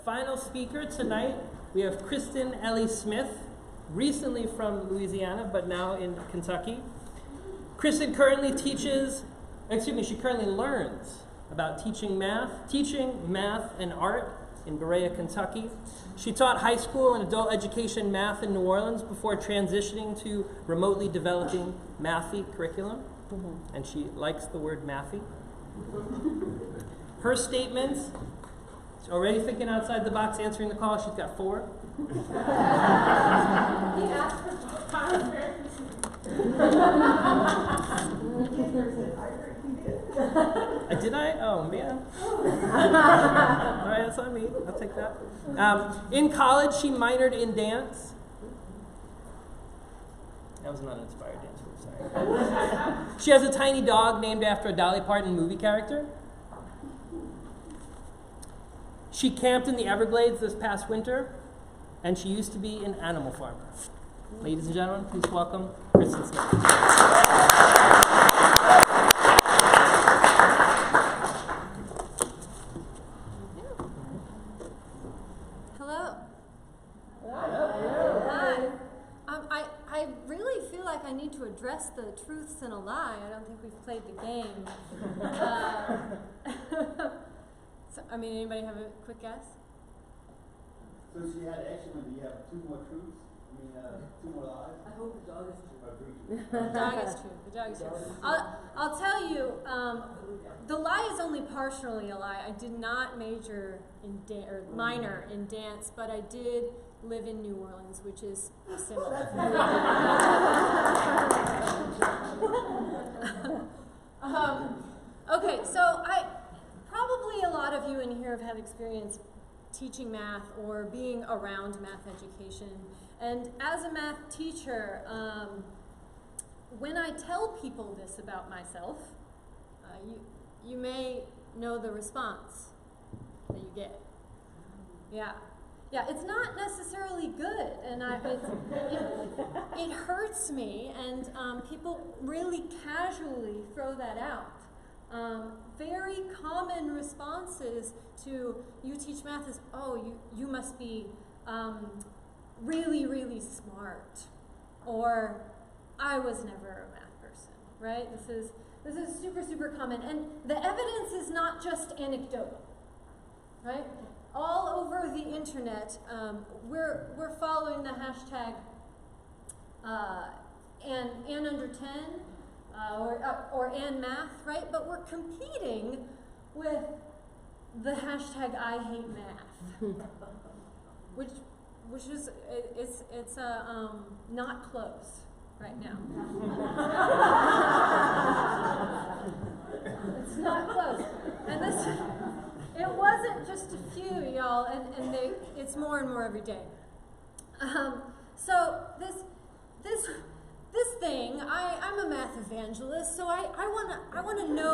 final speaker tonight, we have Christin Smith, recently from Louisiana, but now in Kentucky. Christin currently she currently learns about teaching math and art in Berea, Kentucky. She taught high school and adult education math in New Orleans before transitioning to remotely developing mathy curriculum. And she likes the word mathy. Her statements, she's already thinking outside the box, answering the call. She's got 4. He asked for time. Did I? Oh, man. All right, that's on me. I'll take that. In college, she minored in dance. That was not an inspired dance move, sorry. She has a tiny dog named after a Dolly Parton movie character. She camped in the Everglades this past winter, and she used to be an animal farmer. Ladies and gentlemen, please welcome Christin Smith. Hello. Hi. I really feel like I need to address the truths and a lie. I don't think we've played the game. Anybody have a quick guess? So she had actually, do you have 2 more truths? 2 more lies? I hope the dog is true. The dog is true. I'll tell you, the lie is only partially a lie. I did not minor in dance, but I did live in New Orleans, which is similar. Okay, so probably a lot of you in here have had experience teaching math or being around math education. And as a math teacher, when I tell people this about myself, you may know the response that you get. Yeah, it's not necessarily good, and it hurts me, and people really casually throw that out. Very common responses to you teach math is, oh, you must be really, really smart, or I was never a math person, right? This is super, super common, and the evidence is not just anecdotal, right? All over the internet, we're following the hashtag and under 10. Or and math, right? But we're competing with the hashtag I hate math, which is it's not close right now. It's not close, and it wasn't just a few, y'all, and it's more and more every day. So this thing, I'm a math evangelist, so I want to know.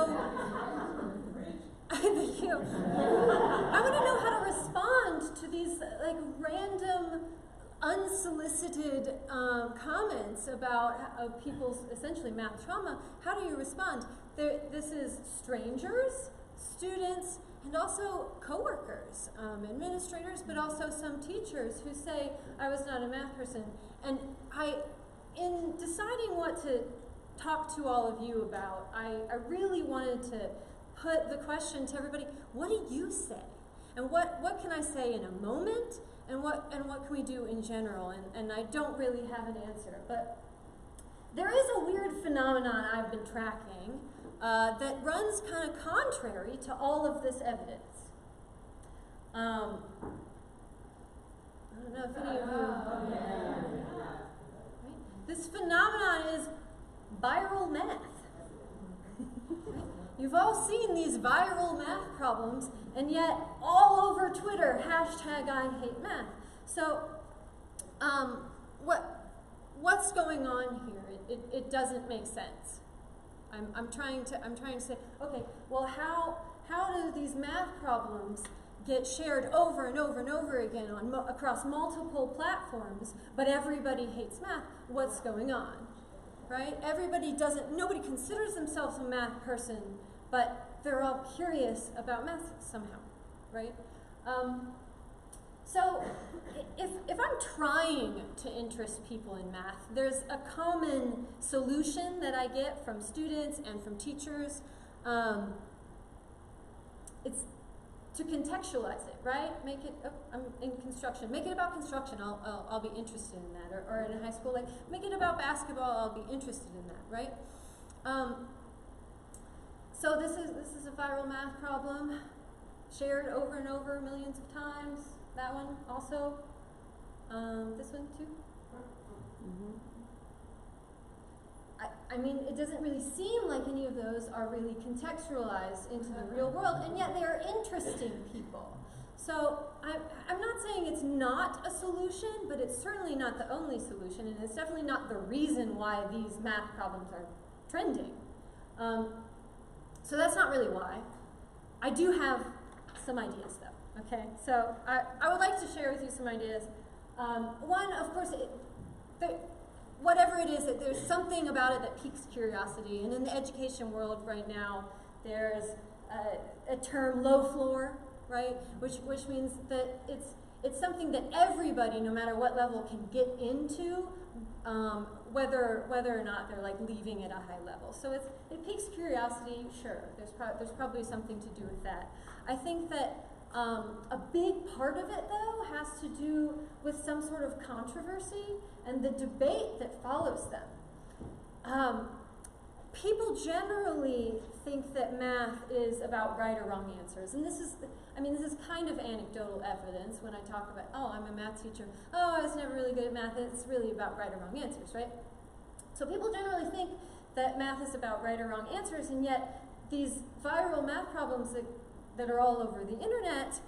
Thank you. I want to know how to respond to these random, unsolicited comments about people's essentially math trauma. How do you respond? This is strangers, students, and also coworkers, administrators, but also some teachers who say I was not a math person, and in deciding what to talk to all of you about, I really wanted to put the question to everybody, what do you say? And what can I say in a moment? And what can we do in general? And I don't really have an answer. But there is a weird phenomenon I've been tracking that runs kind of contrary to all of this evidence. I don't know if any of you... This phenomenon is viral math. You've all seen these viral math problems, and yet all over Twitter, hashtag I hate math. So, what's going on here? It doesn't make sense. I'm trying to say, okay, well, how do these math problems get shared over and over and over again across multiple platforms, but everybody hates math? What's going on, right? Nobody considers themselves a math person, but they're all curious about math somehow, right? So if I'm trying to interest people in math, there's a common solution that I get from students and from teachers. It's to contextualize it, right? Make it, I'm in construction, make it about construction, I'll be interested in that. Or in high school, like, make it about basketball, I'll be interested in that, right? So this is a viral math problem, shared over and over millions of times. That one also. This one too. Mm-hmm. I mean, it doesn't really seem like any of those are really contextualized into the real world, and yet they are interesting people. So I'm not saying it's not a solution, but it's certainly not the only solution, and it's definitely not the reason why these math problems are trending. So that's not really why. I do have some ideas, though. Okay, so I would like to share with you some ideas. One, of course, whatever it is, that there's something about it that piques curiosity. And in the education world right now, there's a term, low floor, right? Which means that it's something that everybody, no matter what level, can get into, whether or not they're like leaving at a high level. So it piques curiosity, sure. There's probably something to do with that. I think that a big part of it, though, has to do with some sort of controversy and the debate that follows them. People generally think that math is about right or wrong answers, and this is kind of anecdotal evidence when I talk about, oh, I'm a math teacher, oh, I was never really good at math, it's really about right or wrong answers, right? So people generally think that math is about right or wrong answers, and yet these viral math problems that are all over the internet,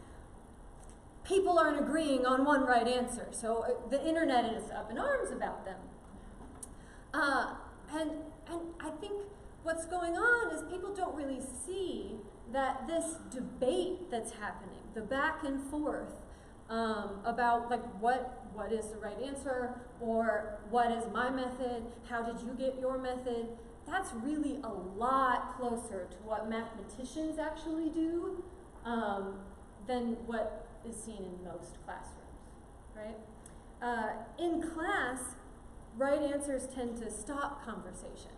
people aren't agreeing on one right answer. So the internet is up in arms about them. And I think what's going on is people don't really see that this debate that's happening, the back and forth about like what is the right answer, or what is my method, how did you get your method, that's really a lot closer to what mathematicians actually do than what is seen in most classrooms, right? In class, right answers tend to stop conversation.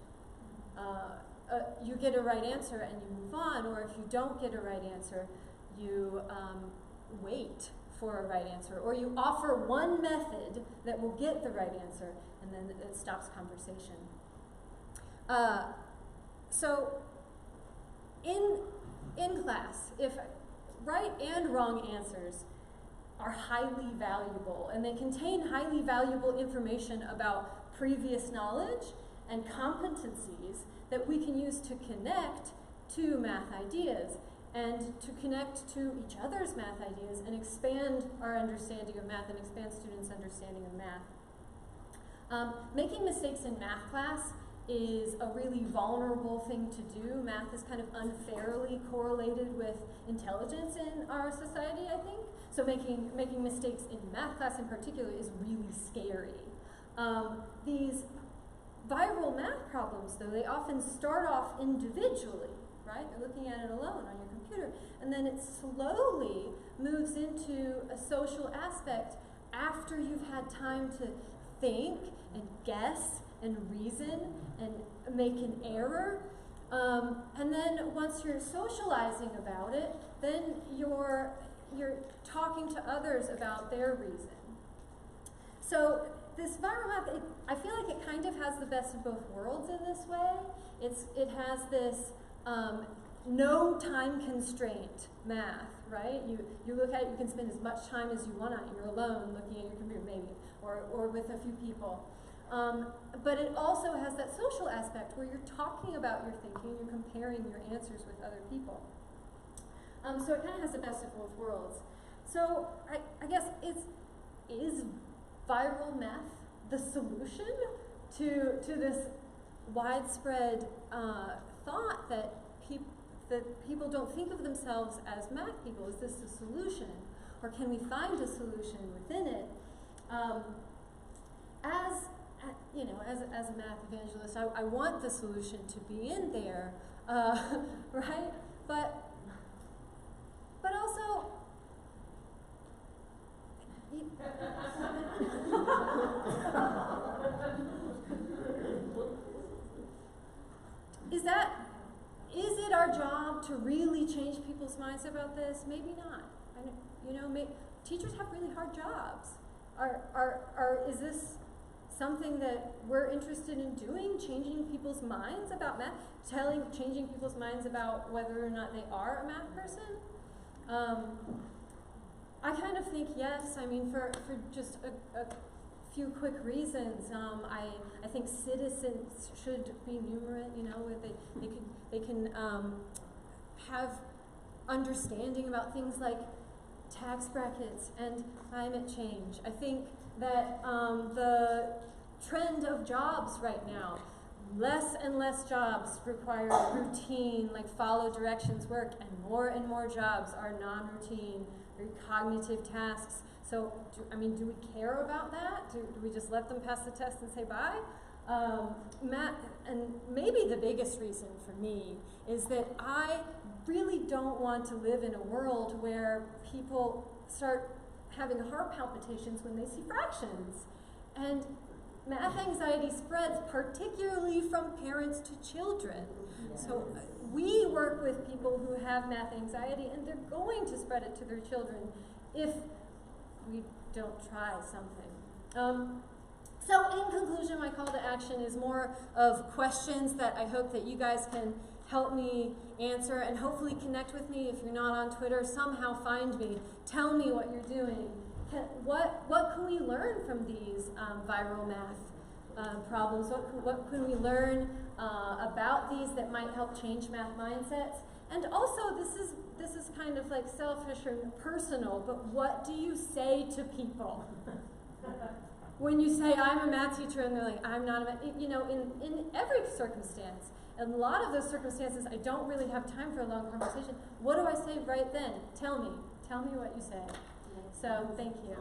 You get a right answer and you move on, or if you don't get a right answer, you wait for a right answer, or you offer one method that will get the right answer, and then it stops conversation. So in class, if right and wrong answers are highly valuable, and they contain highly valuable information about previous knowledge and competencies that we can use to connect to math ideas and to connect to each other's math ideas and expand our understanding of math and expand students' understanding of math. Making mistakes in math class is a really vulnerable thing to do. Math is kind of unfairly correlated with intelligence in our society, I think. So making mistakes in math class in particular is really scary. These viral math problems, though, they often start off individually, right? You're looking at it alone on your computer, and then it slowly moves into a social aspect after you've had time to think and guess and reason and make an error. And then once you're socializing about it, then you're talking to others about their reason. So this viral math, I feel like it kind of has the best of both worlds in this way. It has this no time constraint math, right? You look at it, you can spend as much time as you want on it. You're alone looking at your computer maybe, or with a few people. But it also has that social aspect where you're talking about your thinking, you're comparing your answers with other people. So it kind of has the best of both worlds. So I guess is viral math the solution to this widespread thought that people don't think of themselves as math people? Is this the solution, or can we find a solution within it? As a math evangelist, I want the solution to be in there, right? But also, want to really change people's minds about this? Maybe not. Teachers have really hard jobs. Is this something that we're interested in doing, changing people's minds about math, changing people's minds about whether or not they are a math person? I kind of think yes. I mean, for just a few quick reasons. I think citizens should be numerate. Where they can have understanding about things like tax brackets and climate change. I think that the trend of jobs right now, less and less jobs require routine, like follow directions work, and more jobs are non-routine, very cognitive tasks. So, do we care about that? Do we just let them pass the test and say bye? And maybe the biggest reason for me is that I really don't want to live in a world where people start having heart palpitations when they see fractions. And math anxiety spreads particularly from parents to children. Yes. So we work with people who have math anxiety, and they're going to spread it to their children if we don't try something. So in conclusion, my call to action is more of questions that I hope that you guys can help me answer, and hopefully connect with me. If you're not on Twitter, somehow find me. Tell me what you're doing. What can we learn from these viral math problems? What can we learn about these that might help change math mindsets? And also, this is kind of like selfish or personal, but what do you say to people? When you say, I'm a math teacher, and they're like, I'm not a math, in every circumstance, and a lot of those circumstances, I don't really have time for a long conversation. What do I say right then? Tell me what you say. So, thank you.